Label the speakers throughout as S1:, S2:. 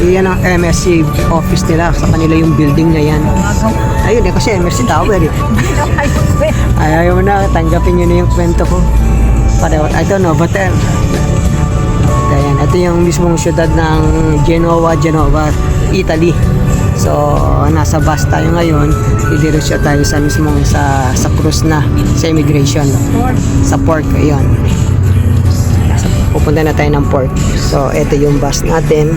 S1: Yan ang MSC office nila. Sa kanila yung building na yan. Ayun eh, kasi MSC Tower eh. Ayaw mo na, tanggapin nyo na yung kwento ko. Pareho, I don't know, but ayan, ito yung mismong syudad ng Genova, Italy. So, nasa bus tayo ngayon. Idiretso tayo sa mismong sa cruise na, sa immigration. Sa port, ayun. Pupunta na tayo ng port. So, ito yung bus natin.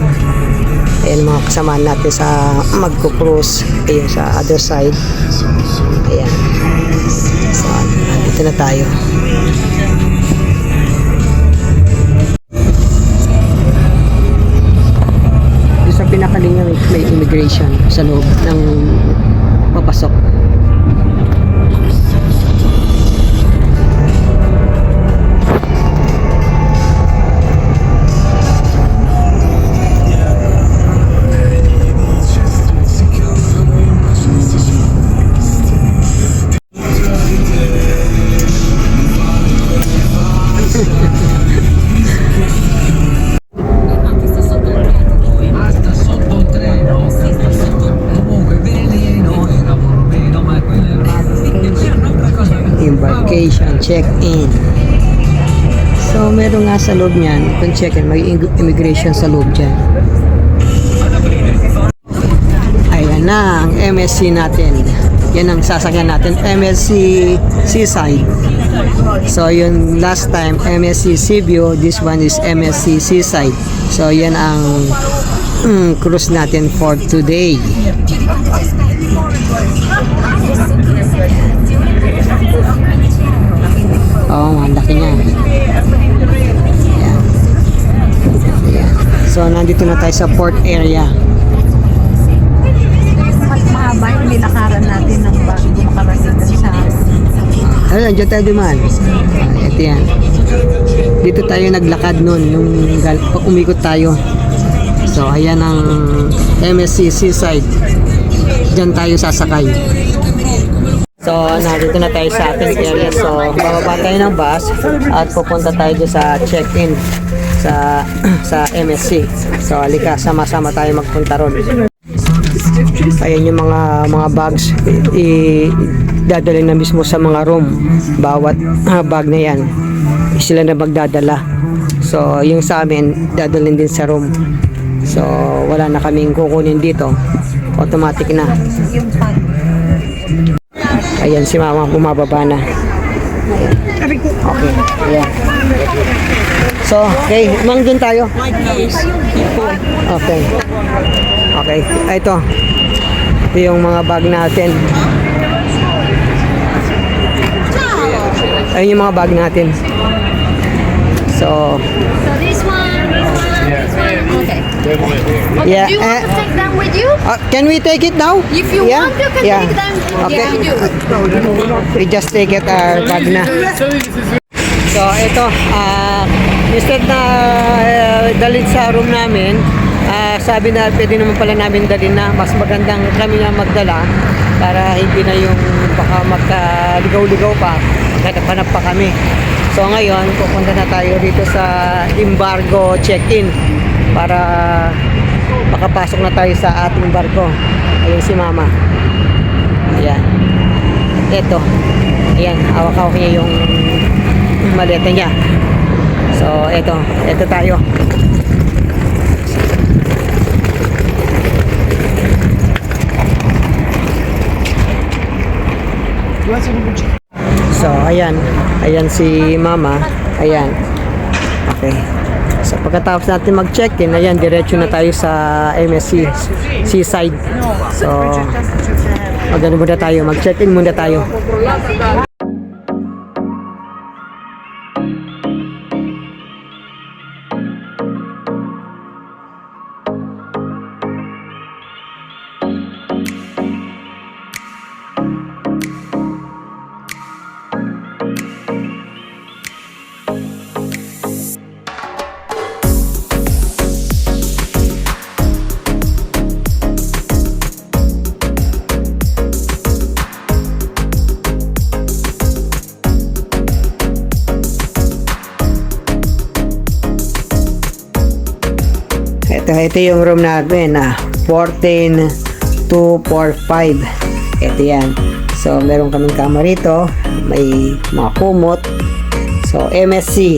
S1: Ayan mga kasamaan natin sa magko-cruise. Ayun sa other side. Ayan. So, dito na tayo. Sa pinakalinya may immigration sa loob ng papasok. Embarkation, check-in. So, meron nga sa loob niyan, kung check-in, may immigration sa loob dyan. Ayan na, ang MSC natin. Yan ang sasakyan natin, MSC Seaside. So, yun last time, MSC Cebu, this one is MSC Seaside. So, yan ang cruise natin for today. Oo, ang laki niya. Ayan. Ayan. So, nandito na tayo sa port area.
S2: Mas mahaba yung nilakaran natin ng bago makarating sa
S1: Ayun, dyan tayo dumaan. Ito yan. Dito tayo naglakad nun, nung umikot tayo. So, ayan ang MSC Seaside. Dyan tayo sasakay. So, nandito na tayo sa ating area. So, bababa tayo ng bus at pupunta tayo dyan sa check-in sa MSC. So, halika, sama-sama tayo magpunta ron. Ayan yung mga bags dadalhin na mismo sa mga room. Bawat bag na yan, sila na magdadala. So, yung sa amin, dadalhin din sa room. So, wala na kaming kukunin dito. Automatic na. Ayan si mama, bumababa na. Okay, ayan. So, okay, mang dun tayo. Okay. Okay, ito. Ito yung mga bag natin. Ayun yung mga bag natin. So
S2: this one, okay.
S1: Yeah.
S2: Do you want to take them with you?
S1: Can we take it now?
S2: If you want, you can take them
S1: Okay.
S2: with you.
S1: We just take it our bag na. So ito, instead na dalhin sa room namin, sabi na pwede naman pala namin dalhin na mas magandang kami na magdala para hindi na yung baka magkaligaw-ligaw pa, magkatapanap pa kami. So ngayon, pupunta na tayo dito sa embargo check-in para makapasok na tayo sa ating barko. Ayun si mama. Ayan. Ito. Ayan, hawak-hawak niya yung maleta niya. So, ito tayo. So, ayan si mama. Ayan. Okay. So, pagkatapos natin mag-check-in, ayan, diretso na tayo sa MSC Seaside. So, mag-ano muna tayo, mag-check-in muna tayo. ito yung room natin na 14,245. Ito yan. So, meron kaming kama rito. May mga kumot. So, MSC.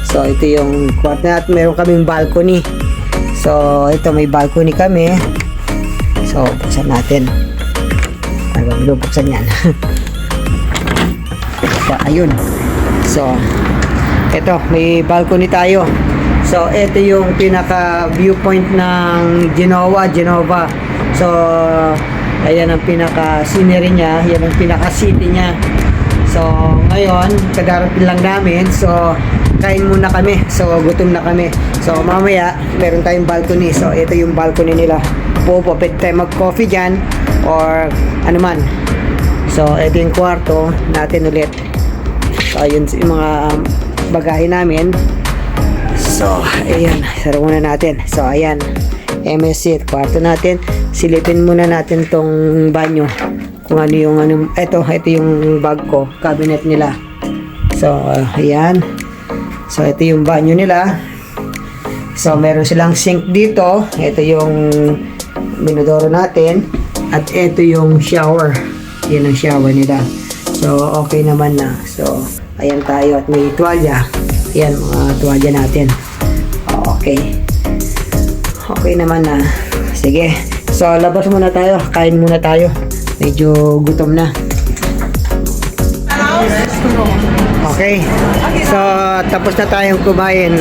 S1: So, ito yung kwarto natin. Meron kaming balcony. So, ito may balcony kami. So, buksan natin. Ano, buksan yan. So, ayun. So, ito, may balcony tayo. So, ito yung pinaka viewpoint ng Genova. So, ayan ang pinaka scenery niya. Yan ang pinaka city niya. So, ngayon, kadarating lang namin. So, kain muna kami. So, gutom na kami. So, mamaya, meron tayong balcony. So, ito yung balcony nila. Pwede tayo mag-coffee dyan or ano man. So, ito yung kwarto natin ulit. So, ayun yung mga bagahe namin. So, ayan. Sara muna natin. So, ayan. MSC, kwarto natin. Silipin muna natin tong banyo. Kung ano yung ano. Ito yung bag ko. Cabinet nila. So, ayan. So, ito yung banyo nila. So, meron silang sink dito. Ito yung minodoro natin. At ito yung shower. Yan ang shower nila. So, okay naman na. So, ayan tayo. At may tuwalya. Ayan, mga tuwalya natin. Okay. Okay naman na. Sige. So, labas muna tayo. Kain muna tayo. Medyo gutom na. Okay. So, tapos na tayong kumain.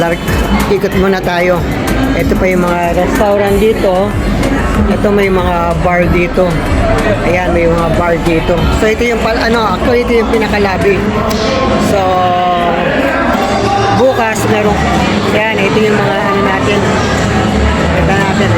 S1: Ikot muna tayo. Ito pa yung mga restaurant dito. Ito may mga bar dito. Ayan, may mga bar dito. So, ito yung actually ito yung pinakalabi. So, bukas meron. Ayan, ito yung mga ano natin. Ito natin.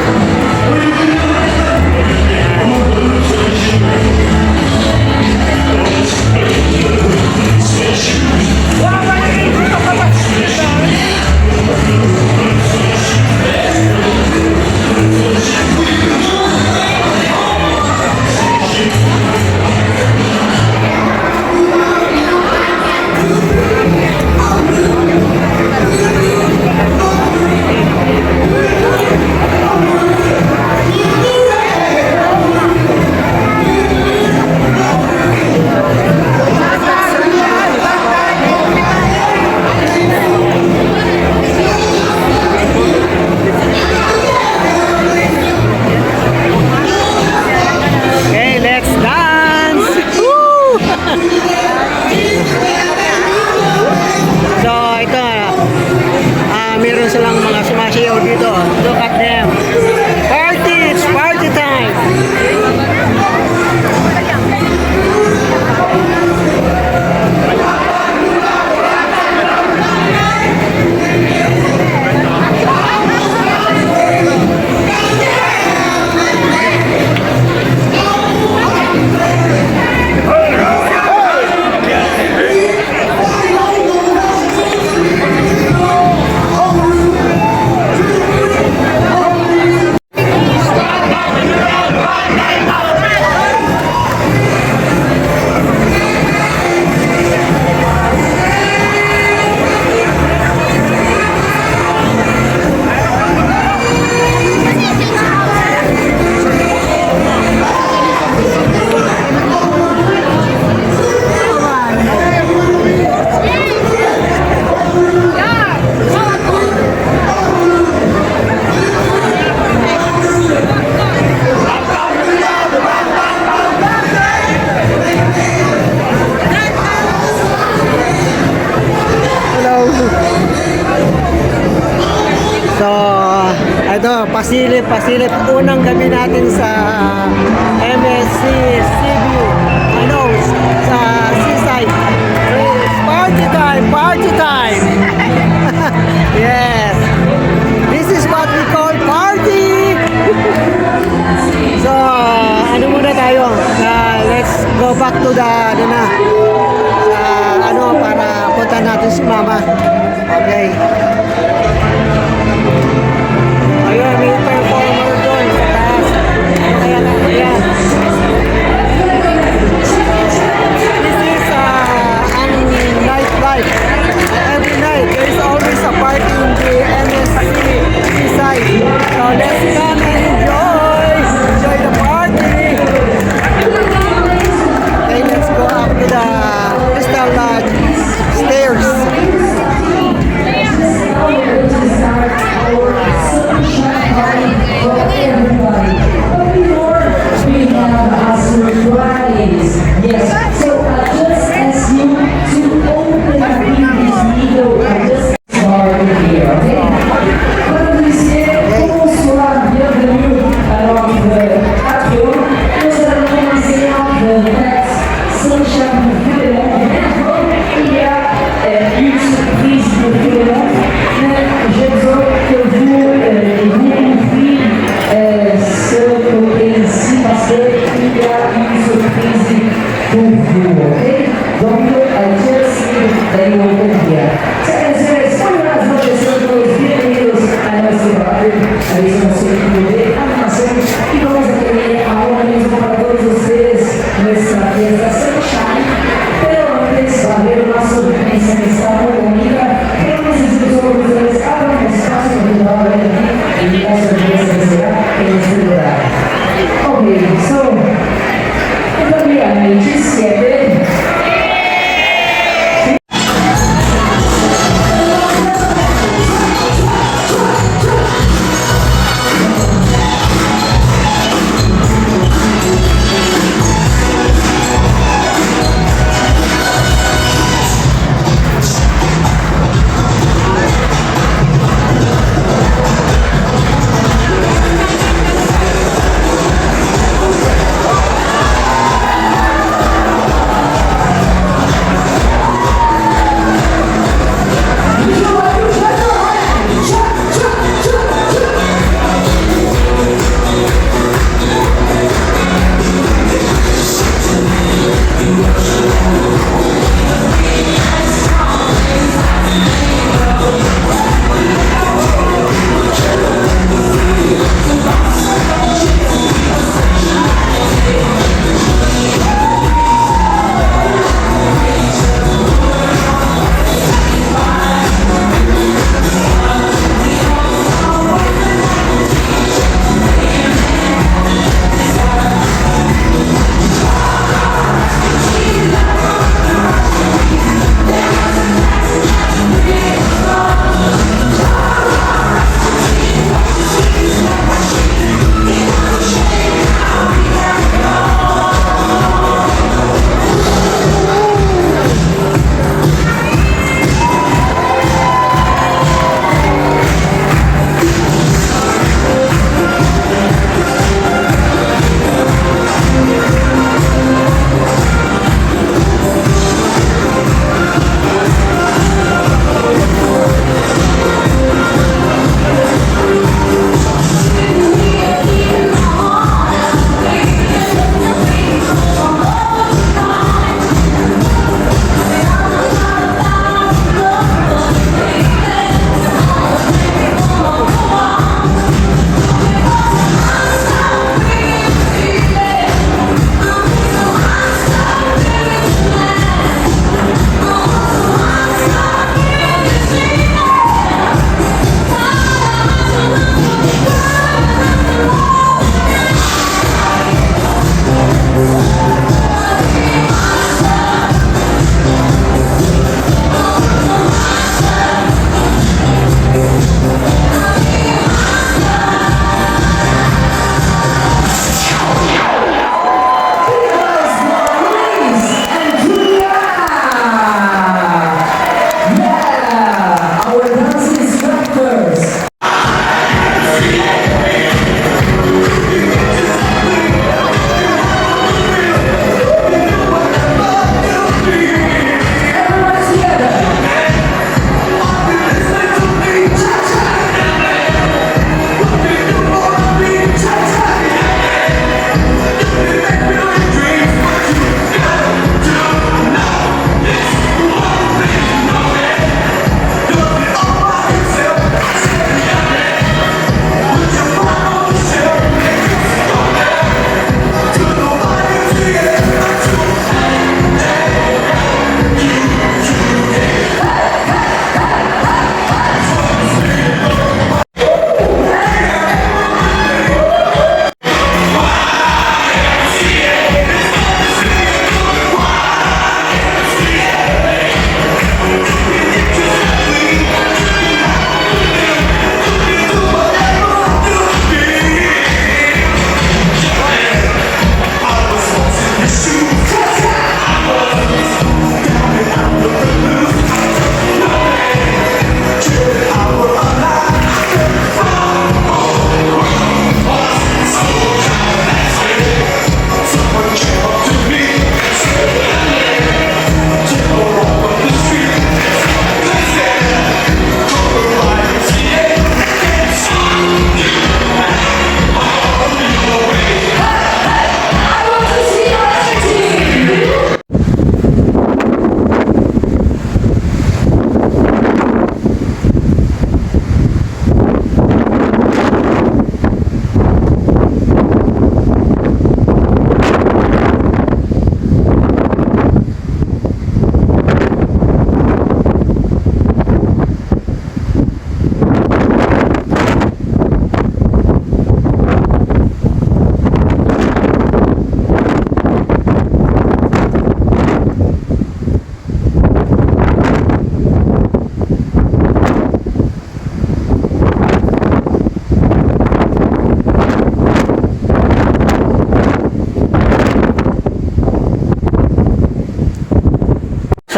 S1: Meron silang mga sumasayaw dito. Look at them. Party! It's party time! Ito, pasilip. Unang gabi natin sa MSC Cebu. Sa seaside. It's party time! Yes! This is what we call party! So, ano muna tayo? Let's go back to the, para punta natin si Mama. Okay. Ayun, may performer doon sa taas. Kaya na, ayan. This is an nightlife. Every night, there is always a party in the MSC side. So,
S3: certeza e surpresa do voo, ok? Donc, just they will be here. Señores, muy buenas noches a todos, bienvenidos a nuestro barrio, a nuestro de animación y vamos a tener ahora mismo para todos ustedes nuestra fiesta Sunshine, pero antes va a haber una sorpresa que está muy bonita, pero necesito solo que ustedes abran espacio que va a haber aquí y la sorpresa que será en este lugar. Okay, so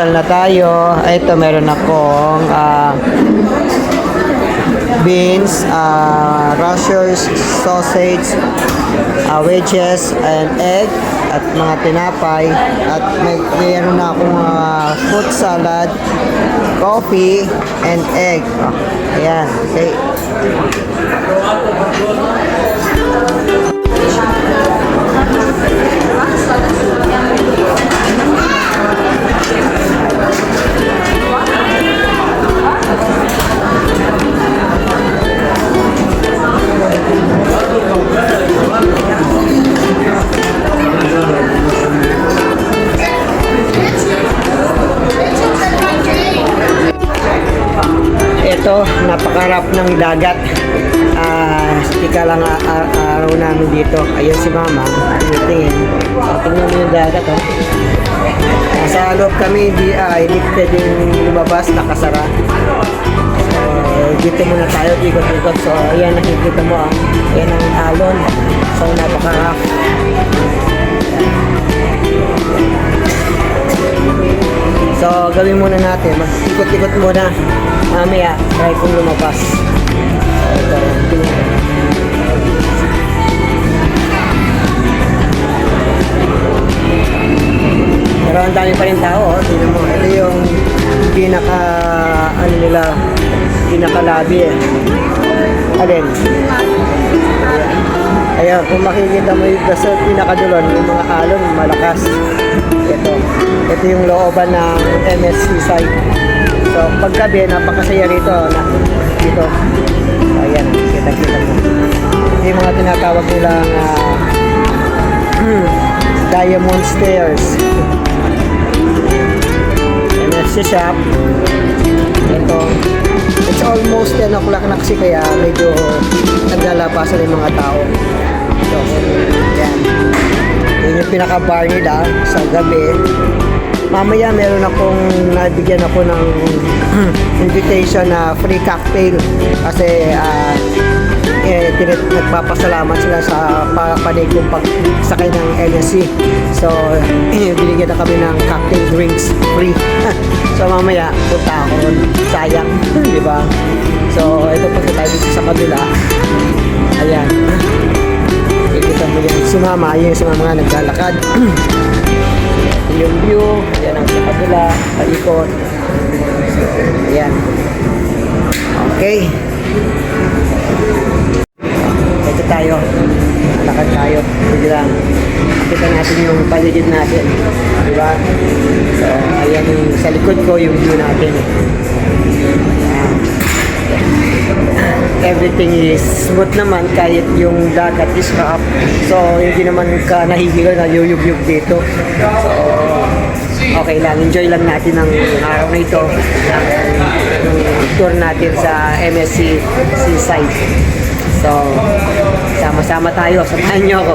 S1: Almusal na tayo. Ito, meron akong beans, rashers, sausage, wedges, and egg, at mga tinapay. At may ano na akong fruit salad, coffee, and egg. Ayan, okay. Ito, napakarap ng dagat. Ika lang araw namin dito. Ayun si Mama. Tingin. Tingnan mo yung dagat, oh. Nasa loob kami, hindi pwedeng lumabas, nakasara. Dito muna tayo, ikot-ikot. So, ayan, nakikita mo, ayan ang alon. So, napakarap. So, gawin muna natin. Mag-ikot-ikot muna. Mamaya, try kong lumabas. So, ito. Pero ang dami pa rin tao. Tingnan mo. Ito yung pinaka-lobby eh. Alin? Ayan, kung makikita mo yung sa pinakadulon, yung mga alon, malakas. Ito yung looban ng MSC site. So, paggabi, napakasaya rito. Dito. So, ayan, kita-kita mo. Ito yung mga tinatawag nilang Diamond Stairs. MSC shop. Ito. It's almost 10 o'clock na kasi kaya medyo naglalabasan yung mga tao. So, yan. Yun yung pinaka-bar nila sa gabi. Mamaya meron akong nabigyan ako ng invitation na free cocktail kasi nagpapasalamat sila sa panig kong pagsakay ng NSC. So, binigyan na kami ng cocktail drinks free. So, mamaya punta ako ron. Sayang, di ba? So, ito pagka tayo dito sa kabila. Ayan. Ikita mo yan. Si Mama, yun si Mama nga naglalakad. Yung view, yan ang sa kabila, paikot. Ayan. Okay. Ito tayo. Lakad tayo. Sige lang. Kita natin yung paligid natin. Diba? So, ayan yung sa likod ko yung view natin. Everything is smooth naman kahit yung dagat is rough. So, hindi naman ka nahihilo na yuyug-yug dito. So, okay lang. Enjoy lang natin ang araw na ito. Ang tour natin sa MSC Seaside. So, sama-sama tayo. Samahan niyo ako.